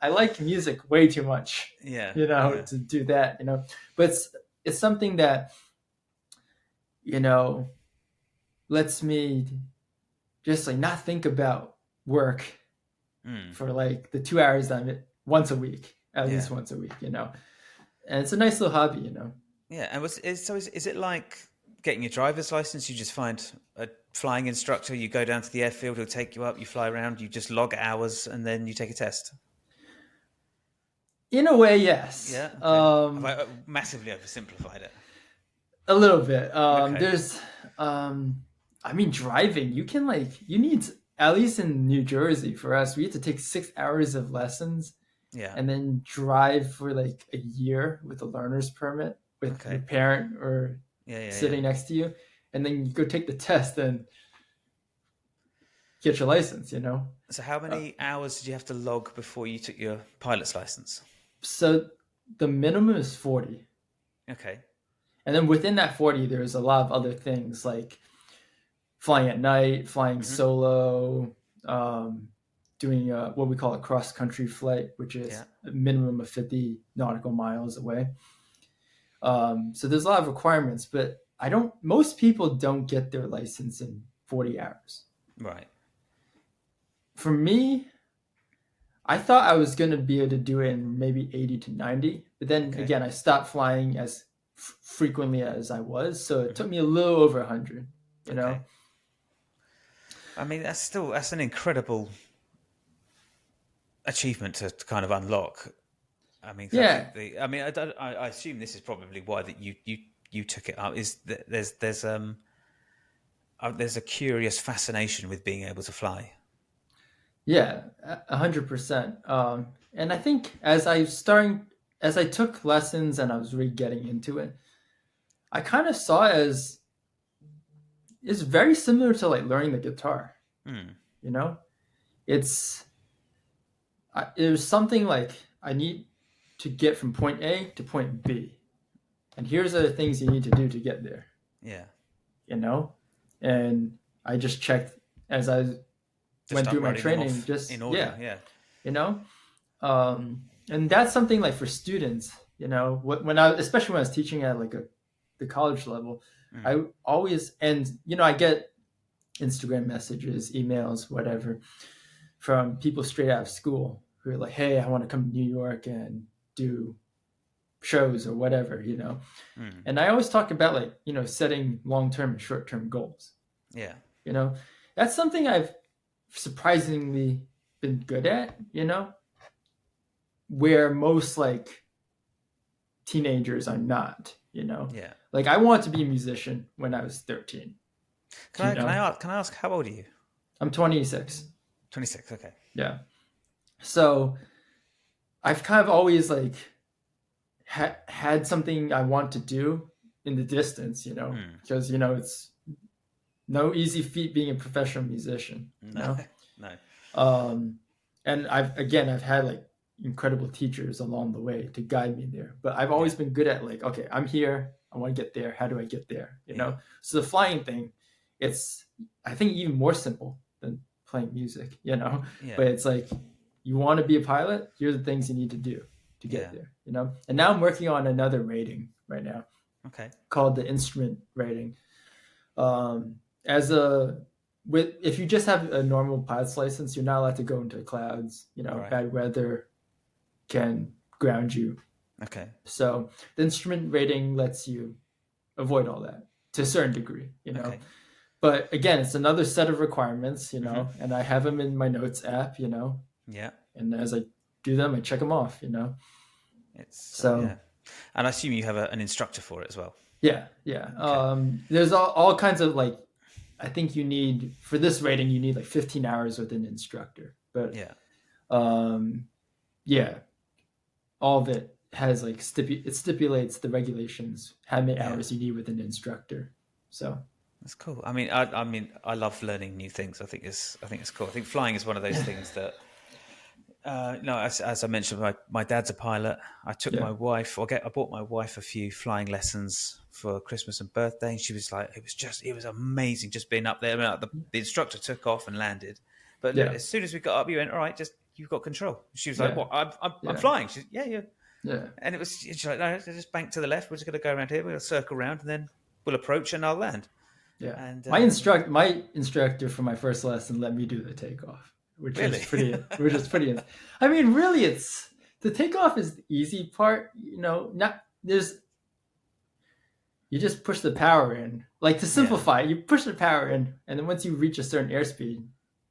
I like music way too much, to do that, But it's something that, lets me just like not think about work for like the 2 hours I'm at once a week, at least once a week, And it's a nice little hobby, Yeah, and is it like getting your driver's license? You just find a flying instructor, you go down to the airfield, he'll take you up, you fly around, you just log hours, and then you take a test? In a way, yes. Yeah, okay. Have I massively oversimplified it? A little bit. Okay. There's, driving, you need, at least in New Jersey for us, we had to take 6 hours of lessons. Yeah. And then drive for like a year with a learner's permit with your parent or sitting next to you. And then you go take the test and get your license, So how many hours did you have to log before you took your pilot's license? So the minimum is 40. Okay. And then within that 40, there's a lot of other things like flying at night, flying solo, doing what we call a cross-country flight, which is a minimum of 50 nautical miles away. So there's a lot of requirements, but most people don't get their license in 40 hours. Right. For me, I thought I was going to be able to do it in maybe 80 to 90, but then again, I stopped flying as frequently as I was, so it took me a little over 100, you know? I mean, that's an incredible achievement to kind of unlock. I mean, I assume this is probably why that you took it up. Is that there's a curious fascination with being able to fly. Yeah, 100%. And I think as I took lessons and I was really getting into it, I kind of saw it as it's very similar to like learning the guitar. You know, it was something like I need to get from point A to point B, and here's the things you need to do to get there. Yeah, you know, and I just checked as I went through my training, just in order. Yeah, you know, and that's something like for students, you know, especially when I was teaching at like the college level, I always, and you know, I get Instagram messages, emails, whatever, from people straight out of school who are like, hey, I want to come to New York and do shows or whatever, you know. And I always talk about like, you know, setting long-term and short-term goals. Yeah. You know, that's something I've surprisingly been good at, you know, where most like teenagers are not, you know. Yeah. Like I wanted to be a musician when I was 13. Can I ask how old are you? I'm 26. 26, okay. Yeah. So I've kind of always like had something I want to do in the distance, you know, because, you know, it's no easy feat being a professional musician. No. And I've had like incredible teachers along the way to guide me there, but I've always been good at like, okay, I'm here, I want to get there. How do I get there? You know? So the flying thing, it's, I think, even more simple than playing music, you know, but it's like, you want to be a pilot, here are the things you need to do to get there, you know? And now I'm working on another rating right now. Okay. Called the instrument rating. If you just have a normal pilot's license, you're not allowed to go into clouds, you know, bad weather can ground you. Okay. So the instrument rating lets you avoid all that to a certain degree, you know. Okay. But again, it's another set of requirements, you know, and I have them in my notes app, you know. Yeah. And as I do them, I check them off, you know. And I assume you have an instructor for it as well. Yeah. Okay. There's all kinds of like, I think you need, for this rating, you need like 15 hours with an instructor. But all of it has like, it stipulates the regulations, how many hours you need with an instructor. So that's cool. I mean, I love learning new things. I think it's cool. I think flying is one of those things that, as I mentioned, my dad's a pilot. I took my wife, I bought my wife a few flying lessons for Christmas and birthday. And she was like, it was amazing just being up there. I mean, the instructor took off and landed. But as soon as we got up, you went, all right, you've got control. She was like, what? I'm flying. She's yeah. And she's like, no, just bank to the left. We're just going to go around here. We're going to circle around and then we'll approach and I'll land. Yeah. And my instructor for my first lesson let me do the takeoff, which is pretty. I mean, really, it's the takeoff is the easy part. You know, you just push the power in. Like to simplify, you push the power in, and then once you reach a certain airspeed,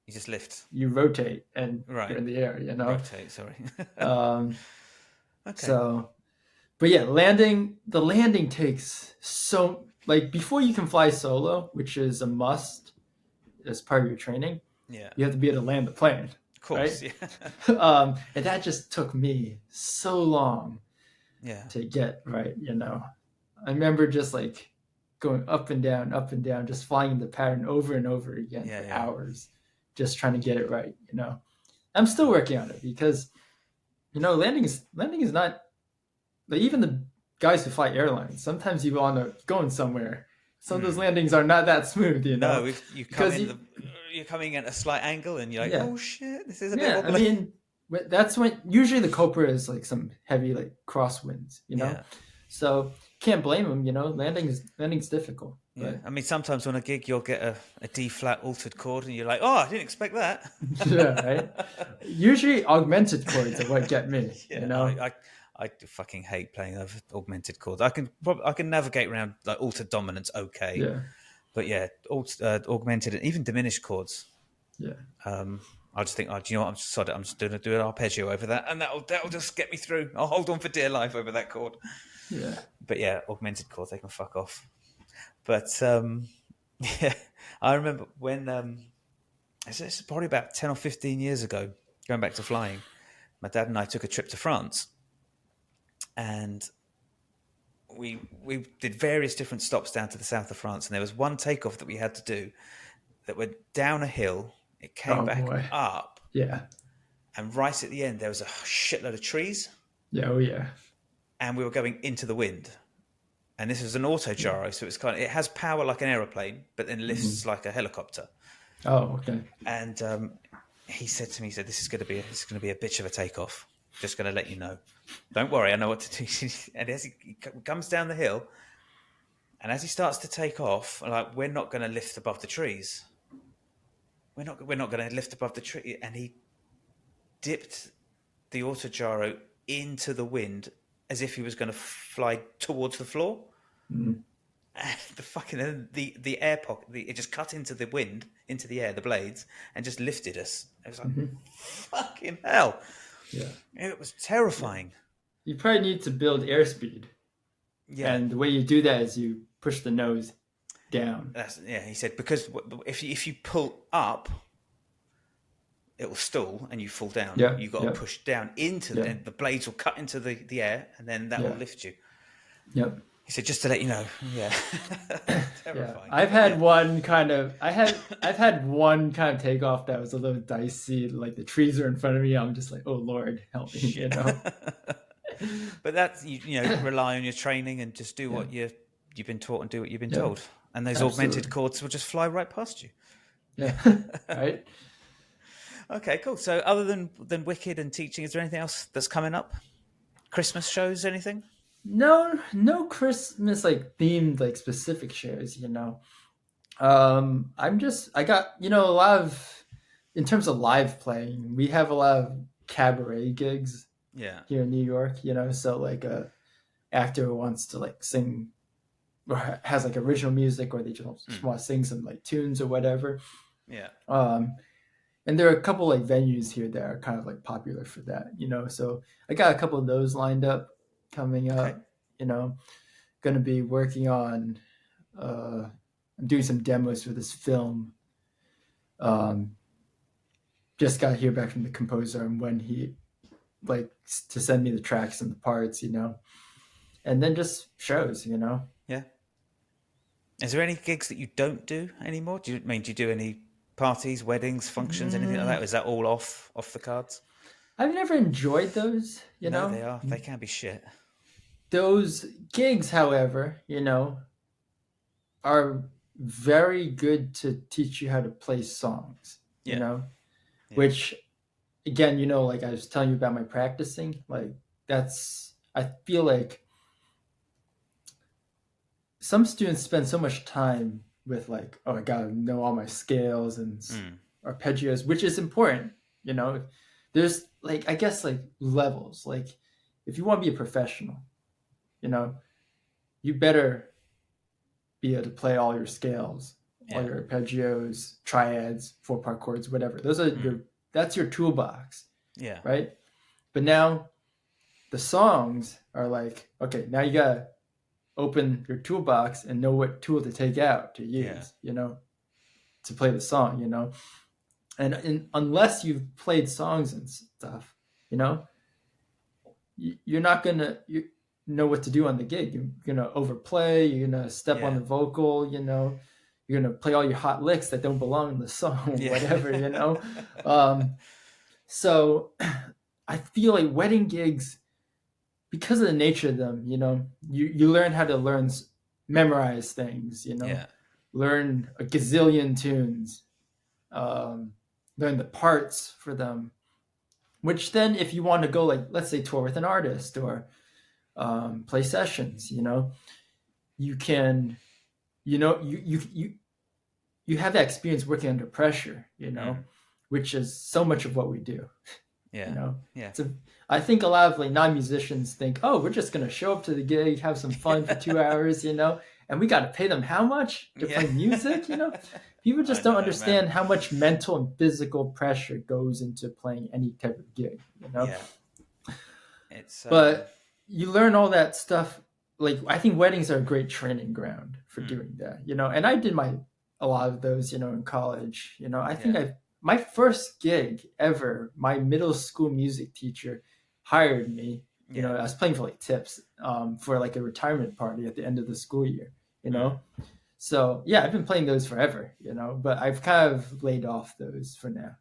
you just lift. You rotate and you're in the air. You know, rotate. Sorry. Okay. So, but yeah, the landing takes so. Like before you can fly solo, which is a must as part of your training, you have to be able to land the plane. Of course, right? And that just took me so long to get right, you know. I remember just like going up and down, just flying the pattern over and over again for hours, just trying to get it right, you know. I'm still working on it because, you know, landing is not, like even the guys who fly airlines, sometimes you want to go in somewhere. Some of those landings are not that smooth, you know. No, you're coming at a slight angle and you're like, oh shit, this is a bit wobbly. I mean, that's when usually the Copra is like some heavy like crosswinds, you know. So can't blame them. Landing's difficult. Yeah, But I mean, sometimes on a gig you'll get a D flat altered chord, and you're like, "Oh, I didn't expect that." yeah, right. Usually, augmented chords are what get me. Yeah, I fucking hate playing over augmented chords. I can navigate around like altered dominance, okay, Yeah, but yeah, augmented and even diminished chords. yeah, I just think, oh, do you know what? I'm just going to do an arpeggio over that, and that'll just get me through. I'll hold on for dear life over that chord. yeah. But yeah, augmented chords, they can fuck off. But yeah, I remember when it's probably about 10 or 15 years ago, going back to flying. My dad and I took a trip to France, and we did various different stops down to the south of France, and there was one takeoff that we had to do that went down a hill. It came Oh back boy. up, Yeah, and right at the end there was a shitload of trees, yeah. Oh yeah. and we were going into the wind. And this is an auto gyro, so it has power like an aeroplane, but then lifts like a helicopter. Oh, okay. And he said to me, "This is going to be a bitch of a takeoff. Just going to let you know. Don't worry, I know what to do." And as he comes down the hill, and as he starts to take off, like, we're not going to lift above the trees. We're not going to lift above the tree. And he dipped the autogyro into the wind as if he was going to fly towards the floor. Mm. And the air pocket, it just cut into the wind, into the air, the blades, and just lifted us. It was like, fucking hell. Yeah. It was terrifying. You probably need to build airspeed. Yeah. And the way you do that is you push the nose down. He said, because if you pull up, it will stall and you fall down. Yeah, You've got to push down into Yeah. the blades will cut into the air, and then that will lift you. Yep. He said, just to let you know. Yeah. Terrifying. Yeah. I've had one kind of takeoff that was a little dicey. Like the trees are in front of me. I'm just like, oh Lord, help me, But that's rely on your training and just do what you've been taught and do what you've been told. And those augmented chords will just fly right past you. Yeah. Right. Okay, cool. So other than Wicked and teaching, is there anything else that's coming up? Christmas shows, anything? No Christmas themed specific shows. I got a lot of, in terms of live playing, we have a lot of cabaret gigs. Yeah. Here in New York, so a actor who wants to sing or has original music, or they just want to sing some tunes or whatever. Yeah. And there are a couple venues here that are kind of popular for that, so I got a couple of those lined up coming up. Okay. Going to be working on I'm doing some demos for this film. Just got to hear back from the composer on when he to send me the tracks and the parts, and then just shows. Yeah. Is there any gigs that you don't do anymore? Do you do any parties, weddings, functions, anything like that? Or is that all off the cards? I've never enjoyed those, No, they are. They can be shit. Those gigs, however, are very good to teach you how to play songs, which, again, I was telling you about my practicing, I feel like some students spend so much time with oh, I gotta know all my scales and arpeggios, which is important. There's I guess levels. If you want to be a professional, you better be able to play all your scales, all your arpeggios, triads, 4-part chords, whatever. Those are that's your toolbox. Yeah. Right. But now the songs are okay, now you gotta open your toolbox and know what tool to take out to use, to play the song, and unless you've played songs and stuff, you're not gonna know what to do on the gig. You're gonna overplay, you're gonna step on the vocal, you're gonna play all your hot licks that don't belong in the song, whatever, so I feel like wedding gigs, because of the nature of them, you learn how to memorize things, learn a gazillion tunes, learn the parts for them, which then if you want to go let's say tour with an artist or play sessions. You can, you have that experience working under pressure, which is so much of what we do. Yeah. Yeah. I think a lot of like non-musicians think, oh, we're just gonna show up to the gig, have some fun for 2 hours, and we got to pay them how much to play music, People just don't understand how much mental and physical pressure goes into playing any type of gig, Yeah. But you learn all that stuff. Like, I think weddings are a great training ground for doing that, and I did a lot of those, in college. I think my first gig ever, my middle school music teacher hired me. I was playing for like tips for like a retirement party at the end of the school year, So yeah, I've been playing those forever, but I've kind of laid off those for now,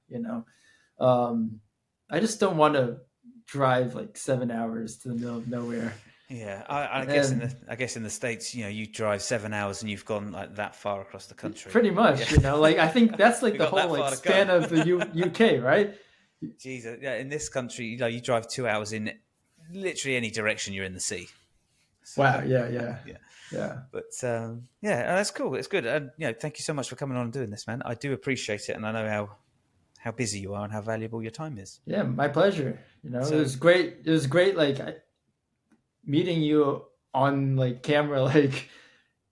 I just don't want to drive like 7 hours to the middle of nowhere. Yeah, I guess in the States, you drive 7 hours and you've gone like that far across the country. Pretty much, like I think that's like the whole like span of the UK, right? Jesus, yeah. In this country, you drive 2 hours in literally any direction. You're in the sea. So, wow. Yeah. But that's cool. It's good. And thank you so much for coming on and doing this, man. I do appreciate it, and I know how busy you are and how valuable your time is. Yeah, my pleasure. It was great. It was great. Like meeting you on like camera. Like,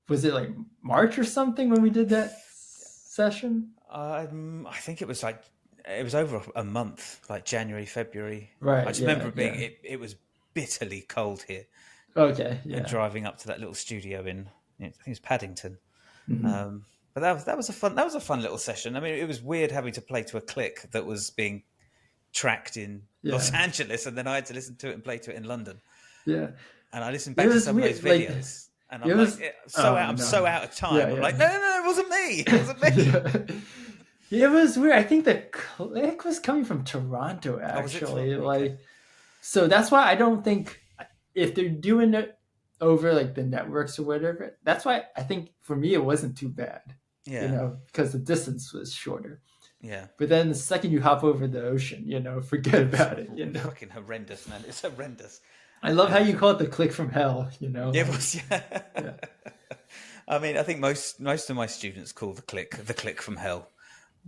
was it like March or something when we did that session? I think it was over a month, like January, February. Right. I just remember being it was bitterly cold here. Okay. Yeah. And driving up to that little studio in I think it was Paddington. Mm-hmm. But that was a fun little session. I mean, it was weird having to play to a click that was being tracked in Los Angeles, and then I had to listen to it and play to it in London. Yeah. And I listened back to some of those videos, and I'm so out of time. I'm like, no, it wasn't me. It wasn't me. It was weird. I think the click was coming from Toronto, actually. So that's why I don't think if they're doing it over like the networks or whatever, that's why I think for me it wasn't too bad. Yeah. Because the distance was shorter. Yeah. But then the second you hop over the ocean, forget about it. Fucking horrendous, man. It's horrendous. I love how you call it the click from hell. It was. Yeah. I mean, I think most of my students call the click from hell.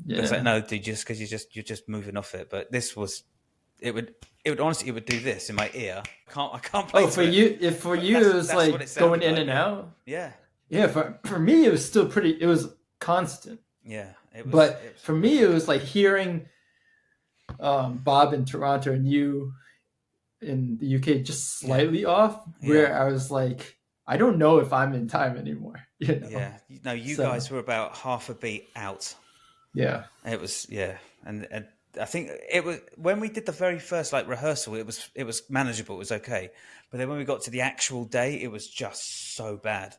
Yeah. It's like, no, because you're just moving off it. But this was, it would honestly, it would do this in my ear. I can't play. Oh, for you, it was like going in and out. Yeah. Yeah. For me, it was still pretty. It was constant. Yeah. For me, it was like hearing Bob in Toronto and you in the UK just slightly off, where I was like, I don't know if I'm in time anymore. Yeah. No, you guys were about half a beat out. Yeah. It was, and I think it was when we did the very first like rehearsal, it was manageable, it was okay. But then when we got to the actual day, it was just so bad.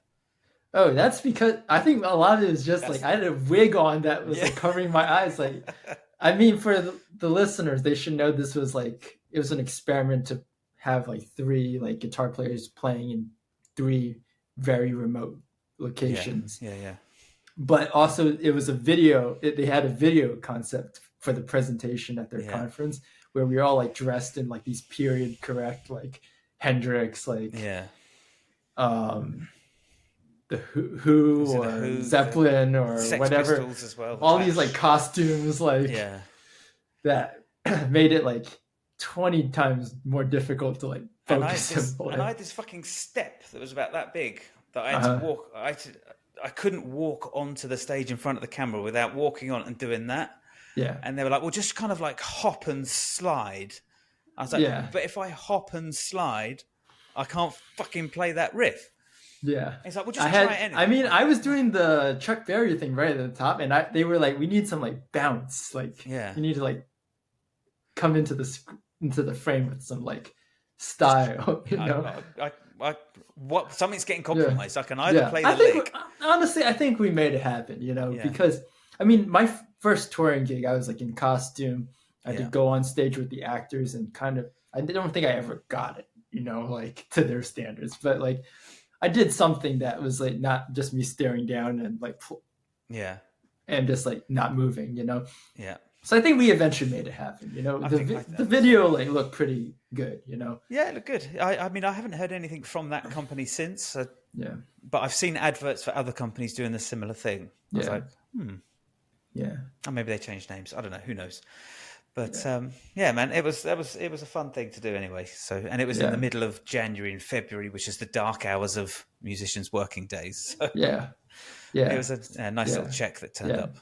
Oh, that's because I think a lot of it is just like I had a wig on that was like covering my eyes. Like, I mean, for the listeners, they should know this was like it was an experiment to have like 3 like guitar players playing in 3 very remote locations. Yeah. But also, it was a video. They had a video concept for the presentation at their conference where we were all like dressed in like these period correct like Hendrix like the Who or Zeppelin or Sex whatever. Pistols as well. All these like costumes like that made it like 20 times more difficult to like focus. And I had this fucking step that was about that big that I had to walk. I couldn't walk onto the stage in front of the camera without walking on and doing that. Yeah. And they were like, well, just kind of like hop and slide. I was like, but if I hop and slide, I can't fucking play that riff. Yeah. It's like, well, just try anything. I mean, I was doing the Chuck Berry thing right at the top, and they were like, we need some like bounce. Like, you need to like come into the frame with some like style, something's getting compromised. I can either play the lick. Honestly, I think we made it happen, because I mean, my first touring gig, I was like in costume. I could go on stage with the actors and kind of, I don't think I ever got it, like to their standards, but like I did something that was like not just me staring down and like, and just like not moving, Yeah. So I think we eventually made it happen. You know, the video like looked pretty good. You know. Yeah, it looked good. I mean, I haven't heard anything from that company since. Yeah. But I've seen adverts for other companies doing the similar thing. I was like, Yeah. Or maybe they changed names. I don't know. Who knows? But yeah, man, it was a fun thing to do anyway. So, and it was in the middle of January and February, which is the dark hours of musicians' working days. So yeah. It was a nice little check that turned up.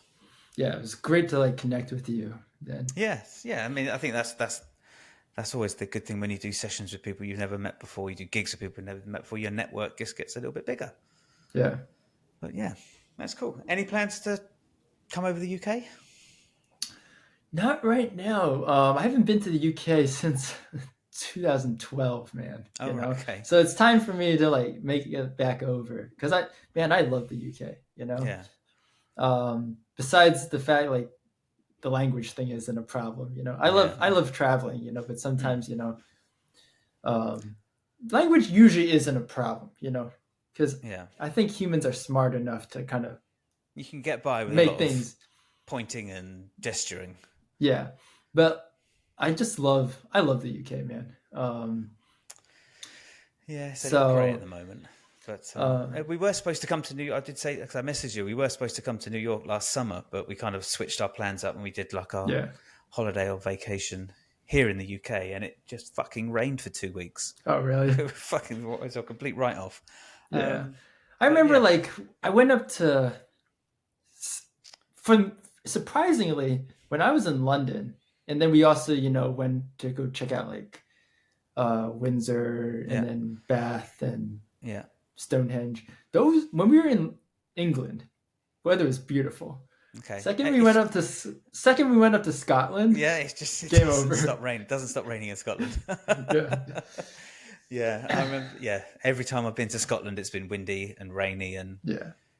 Yeah, it was great to like connect with you then. Yes, yeah. I mean, I think that's always the good thing when you do sessions with people you've never met before. You do gigs with people you've never met before. Your network just gets a little bit bigger. Yeah. But yeah, that's cool. Any plans to come over to the UK? Not right now. I haven't been to the UK since 2012, man. Oh, know? Okay. So it's time for me to like make it back over because I love the UK. You know. Yeah. Besides the fact like the language thing isn't a problem. You know, I love traveling. You know, but sometimes you know, language usually isn't a problem. You know, because I think humans are smart enough to kind of you can get by with make a lot things of pointing and gesturing. Yeah, but I love the UK, man. Yeah, it's not great at the moment. But we were supposed to come to New York. I did say, because I messaged you, we were supposed to come to New York last summer, but we kind of switched our plans up and we did like our holiday or vacation here in the UK, and it just fucking rained for 2 weeks. Oh, really? It was a complete write-off. Yeah. I remember like I went up to, surprisingly, when I was in London, and then we also, you know, went to go check out like Windsor and then Bath and Stonehenge. Those when we were in England, weather was beautiful. Okay. Second we went up to Scotland. Yeah, it doesn't stop raining. It doesn't stop raining in Scotland. Yeah, I remember. Yeah, every time I've been to Scotland, it's been windy and rainy, and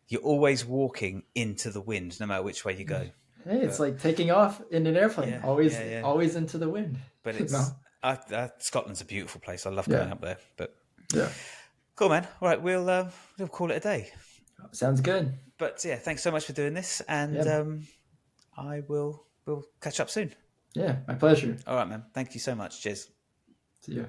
you're always walking into the wind, no matter which way you go. Hey, it's like taking off in an airplane. Always into the wind. But it's Scotland's a beautiful place. I love going up there. But yeah, cool, man. All right, we'll call it a day. Sounds good. But yeah, thanks so much for doing this, and we'll catch up soon. Yeah, my pleasure. All right, man. Thank you so much. Cheers. See ya.